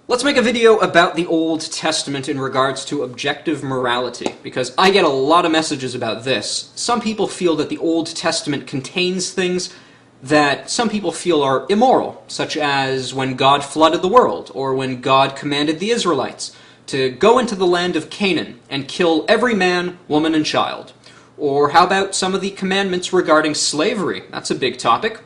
Let's make a video about the Old Testament in regards to objective morality, because I get a lot of messages about this. Some people feel that the Old Testament contains things that some people feel are immoral, such as when God flooded the world, or when God commanded the Israelites to go into the land of Canaan and kill every man, woman, and child. Or how about some of the commandments regarding slavery? That's a big topic.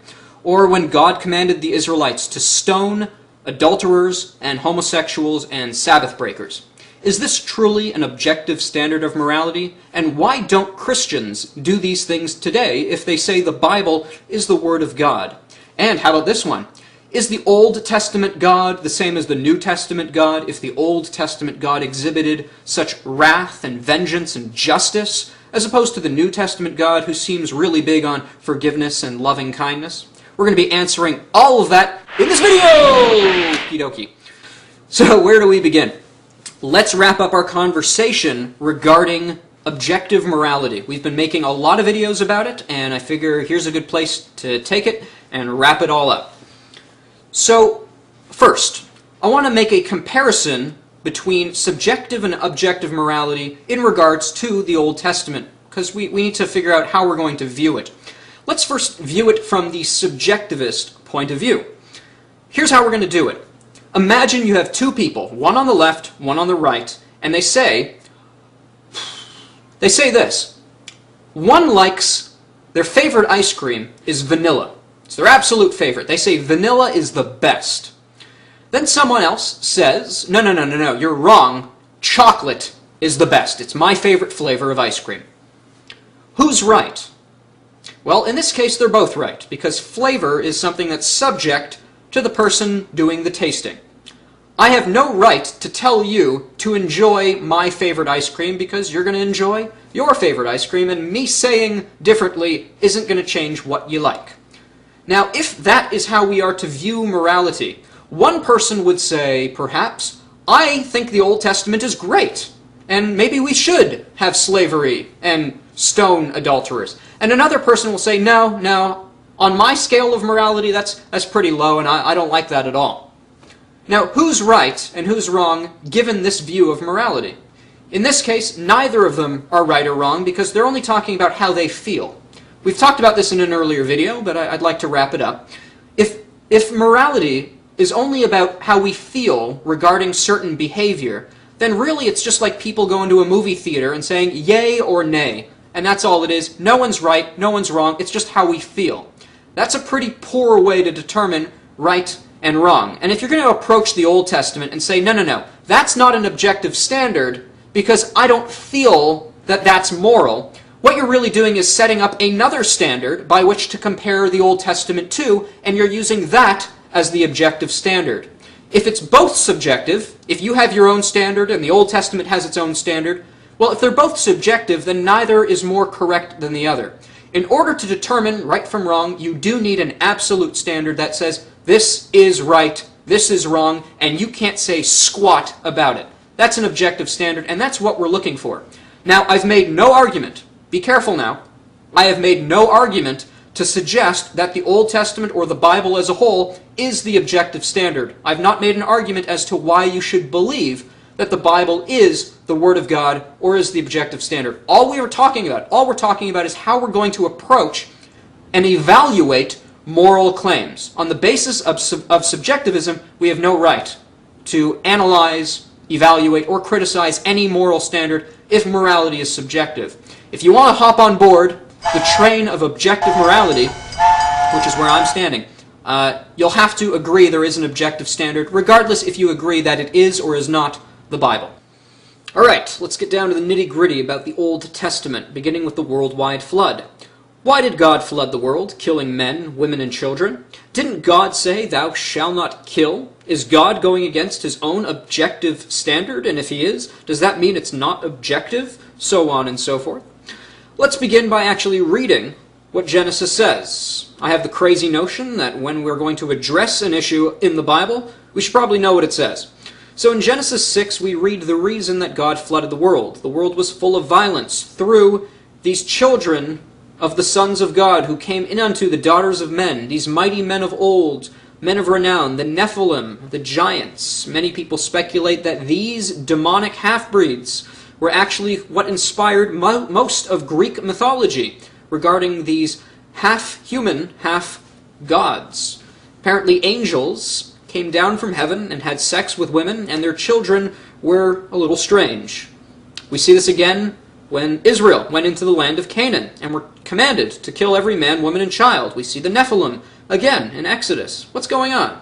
Or when God commanded the Israelites to stone adulterers and homosexuals and Sabbath breakers. Is this truly an objective standard of morality? And why don't Christians do these things today if they say the Bible is the Word of God? And how about this one? Is the Old Testament God the same as the New Testament God if the Old Testament God exhibited such wrath and vengeance and justice, as opposed to the New Testament God who seems really big on forgiveness and loving kindness? We're going to be answering all of that in this video! Okie dokie. So where do we begin? Let's wrap up our conversation regarding objective morality. We've been making a lot of videos about it, and I figure here's a good place to take it and wrap it all up. So, first, I want to make a comparison between subjective and objective morality in regards to the Old Testament, because we need to figure out how we're going to view it. Let's first view it from the subjectivist point of view. Here's how we're going to do it. Imagine you have two people, one on the left, one on the right, and they say this. One likes, their favorite ice cream is vanilla. It's their absolute favorite. They say vanilla is the best. Then someone else says, no, you're wrong. Chocolate is the best. It's my favorite flavor of ice cream. Who's right? Well, in this case, they're both right, because flavor is something that's subject to the person doing the tasting. I have no right to tell you to enjoy my favorite ice cream because you're going to enjoy your favorite ice cream, and me saying differently isn't going to change what you like. Now, if that is how we are to view morality, one person would say, perhaps, I think the Old Testament is great, and maybe we should have slavery and stone adulterers. And another person will say, no, on my scale of morality, that's pretty low, and I don't like that at all. Now, who's right and who's wrong given this view of morality? In this case, neither of them are right or wrong because they're only talking about how they feel. We've talked about this in an earlier video, but I'd like to wrap it up. If morality is only about how we feel regarding certain behavior, then really it's just like people going to a movie theater and saying yay or nay. And that's all it is. No one's right, no one's wrong, it's just how we feel. That's a pretty poor way to determine right and wrong. And if you're going to approach the Old Testament and say, no, that's not an objective standard because I don't feel that that's moral, what you're really doing is setting up another standard by which to compare the Old Testament to, and you're using that as the objective standard. If it's both subjective, if you have your own standard and the Old Testament has its own standard, well, if they're both subjective, then neither is more correct than the other. In order to determine right from wrong, you do need an absolute standard that says, this is right, this is wrong, and you can't say squat about it. That's an objective standard, and that's what we're looking for. Now, I've made no argument, be careful now, I have made no argument to suggest that the Old Testament or the Bible as a whole is the objective standard. I've not made an argument as to why you should believe that the Bible is the Word of God or is the objective standard. All we're talking about is how we're going to approach and evaluate moral claims. On the basis of subjectivism, we have no right to analyze, evaluate, or criticize any moral standard if morality is subjective. If you want to hop on board the train of objective morality, which is where I'm standing, you'll have to agree there is an objective standard, regardless if you agree that it is or is not the Bible. Alright, let's get down to the nitty-gritty about the Old Testament, beginning with the worldwide flood. Why did God flood the world, killing men, women, and children? Didn't God say, thou shalt not kill? Is God going against his own objective standard? And if he is, does that mean it's not objective? So on and so forth. Let's begin by actually reading what Genesis says. I have the crazy notion that when we're going to address an issue in the Bible, we should probably know what it says. So in Genesis 6, we read the reason that God flooded the world. The world was full of violence through these children of the sons of God who came in unto the daughters of men, these mighty men of old, Men of renown, the Nephilim, the giants. Many people speculate that these demonic half-breeds were actually what inspired most of Greek mythology regarding these half-human, half-gods. Apparently angels came down from heaven and had sex with women, and their children were a little strange. We see this again when Israel went into the land of Canaan and were commanded to kill every man, woman, and child. We see the Nephilim again in Exodus. What's going on?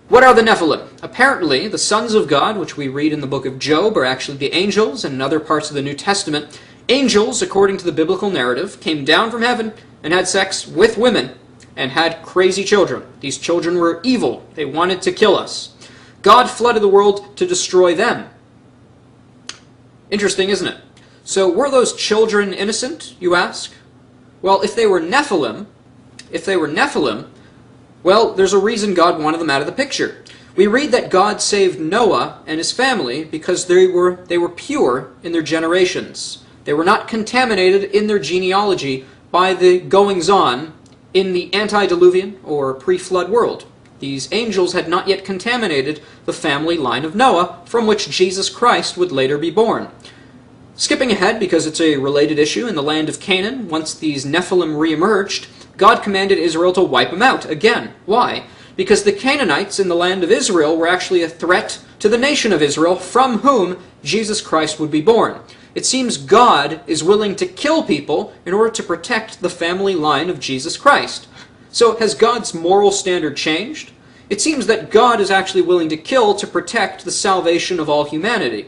What are the Nephilim? Apparently, the sons of God, which we read in the book of Job, are actually the angels, and in other parts of the New Testament, angels, according to the biblical narrative, came down from heaven and had sex with women and had crazy children. These children were evil. They wanted to kill us. God flooded the world to destroy them. Interesting, isn't it? So were those children innocent, you ask? Well, if they were Nephilim, well, there's a reason God wanted them out of the picture. We read that God saved Noah and his family because they were pure in their generations. They were not contaminated in their genealogy by the goings-on in the antediluvian or pre-flood world. These angels had not yet contaminated the family line of Noah, from which Jesus Christ would later be born. Skipping ahead, because it's a related issue, in the land of Canaan, once these Nephilim re-emerged, God commanded Israel to wipe them out again. Why? Because the Canaanites in the land of Israel were actually a threat to the nation of Israel, from whom Jesus Christ would be born. It seems God is willing to kill people in order to protect the family line of Jesus Christ. So has God's moral standard changed? It seems that God is actually willing to kill to protect the salvation of all humanity.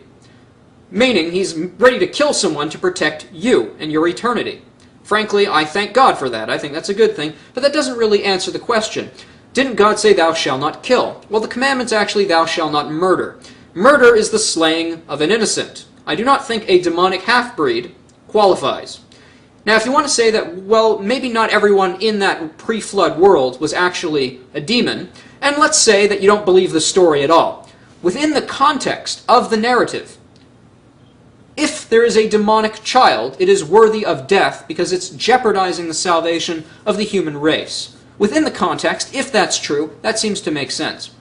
Meaning, he's ready to kill someone to protect you and your eternity. Frankly, I thank God for that. I think that's a good thing, but that doesn't really answer the question. Didn't God say, "Thou shalt not kill"? Well, the commandment's actually, "Thou shalt not murder." Murder is the slaying of an innocent. I do not think a demonic half-breed qualifies. Now, if you want to say that, well, maybe not everyone in that pre-flood world was actually a demon, and let's say that you don't believe the story at all, within the context of the narrative, if there is a demonic child, it is worthy of death because it's jeopardizing the salvation of the human race. Within the context, if that's true, that seems to make sense.